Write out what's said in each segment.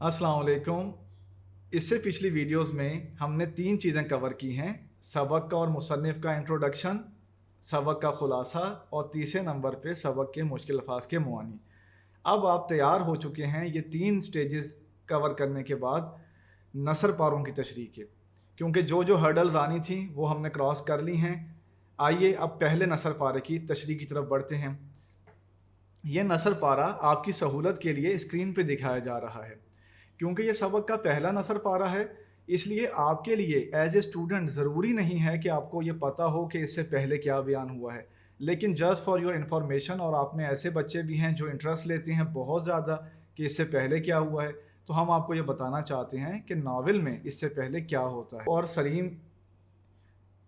अस्सलाम वालेकुम। इससे पिछली वीडियोस में हमने 3 चीज़ें कवर की हैं, सबक का और मुसन्निफ़ का इंट्रोडक्शन, सबक का ख़ुलासा और तीसरे नंबर पे सबक के मुश्किल अल्फाज के मुआनी। अब आप तैयार हो चुके हैं ये 3 स्टेजेस कवर करने के बाद नसर पारों की तशरीह के, क्योंकि जो जो हर्डल्स आनी थी वो हमने क्रॉस कर ली हैं। आइए अब पहले नसर पारे की तशरीह की तरफ बढ़ते हैं। ये नसर पारा आपकी सहूलत के लिए स्क्रीन पे दिखाया जा रहा है। क्योंकि ये सबक का पहला नसर पारा है, इसलिए आपके लिए एज ए स्टूडेंट ज़रूरी नहीं है कि आपको ये पता हो कि इससे पहले क्या बयान हुआ है, लेकिन जस्ट फॉर योर इन्फॉर्मेशन, और आप में ऐसे बच्चे भी हैं जो इंटरेस्ट लेते हैं बहुत ज़्यादा कि इससे पहले क्या हुआ है, तो हम आपको ये बताना चाहते हैं कि नावल में इससे पहले क्या होता है। और सलीम,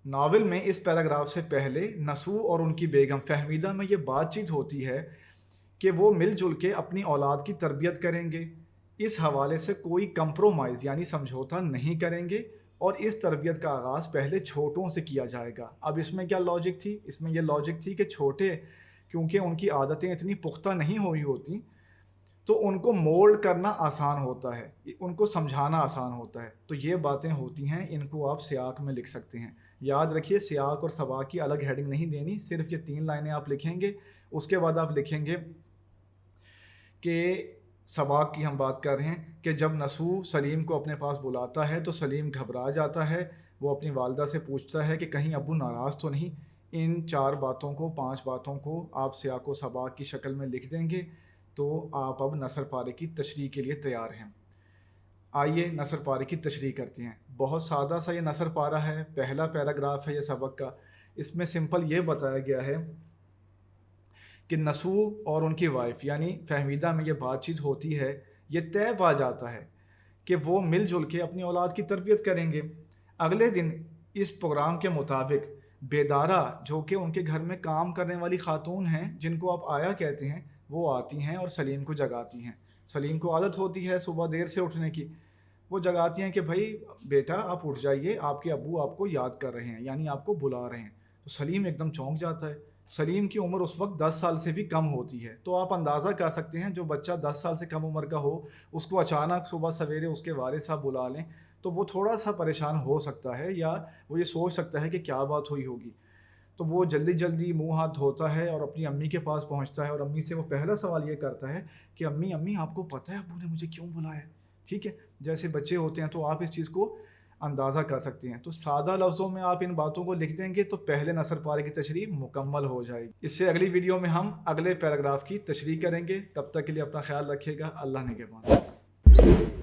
नावल में इस पैराग्राफ से पहले नसू और उनकी बेगम फहमीदा में ये बातचीत होती है कि वो मिलजुल के अपनी औलाद की तरबियत करेंगे, इस हवाले से कोई कंप्रोमाइज़ यानी समझौता नहीं करेंगे, और इस तरबियत का आगाज़ पहले छोटों से किया जाएगा। अब इसमें क्या लॉजिक थी? इसमें यह लॉजिक थी कि छोटे, क्योंकि उनकी आदतें इतनी पुख्ता नहीं हुई होती, तो उनको मोल्ड करना आसान होता है, उनको समझाना आसान होता है। तो ये बातें होती हैं, इनको आप सियाक में लिख सकते हैं। याद रखिए, सियाक और सबाक की अलग हेडिंग नहीं देनी, सिर्फ ये 3 लाइनें आप लिखेंगे। उसके बाद आप लिखेंगे कि सबाक की हम बात कर रहे हैं कि जब नसू सलीम को अपने पास बुलाता है तो सलीम घबरा जाता है। वो अपनी वालदा से पूछता है कि कहीं अब्बू नाराज़ तो नहीं। इन 4 बातों को, 5 बातों को आप सियाक व सबाक की शक्ल में लिख देंगे, तो आप अब नसर पारे की तशरीह के लिए तैयार हैं। आइए नसर पारे की तशरीह करते हैं। बहुत सादा सा ये नसर पारा है, पहला पैराग्राफ है ये सबक का। इसमें सिंपल ये बताया गया है कि नसू और उनकी वाइफ यानी फहमीदा में ये बातचीत होती है, ये तय पा जाता है कि वो मिलजुल के अपनी औलाद की तरबियत करेंगे। अगले दिन इस प्रोग्राम के मुताबिक बेदारा, जो कि उनके घर में काम करने वाली खातून हैं जिनको आप आया कहते हैं, वो आती हैं और सलीम को जगाती हैं। सलीम को आदत होती है सुबह देर से उठने की। वो जगाती हैं कि भाई बेटा आप उठ जाइए, आपके अब्बू आपको याद कर रहे हैं, यानी आपको बुला रहे हैं। तो सलीम एकदम चौंक जाता है। सलीम की उम्र उस वक्त 10 साल से भी कम होती है, तो आप अंदाज़ा कर सकते हैं जो बच्चा 10 साल से कम उम्र का हो, उसको अचानक सुबह सवेरे उसके वालिद साहब बुला लें, तो वो थोड़ा सा परेशान हो सकता है, या वो ये सोच सकता है कि क्या बात हुई होगी। तो वो जल्दी जल्दी मुंह हाथ धोता है और अपनी अम्मी के पास पहुंचता है, और अम्मी से वो पहला सवाल ये करता है कि अम्मी अम्मी आपको पता है अब्बू ने मुझे क्यों बुलाया? ठीक है, जैसे बच्चे होते हैं तो आप इस चीज़ को अंदाज़ा कर सकते हैं। तो सादा लफ्ज़ों में आप इन बातों को लिख देंगे तो पहले नसर पारे की तशरीह मुकम्मल हो जाएगी। इससे अगली वीडियो में हम अगले पैराग्राफ की तशरीह करेंगे। तब तक के लिए अपना ख्याल रखिएगा। अल्लाह ने के बाद।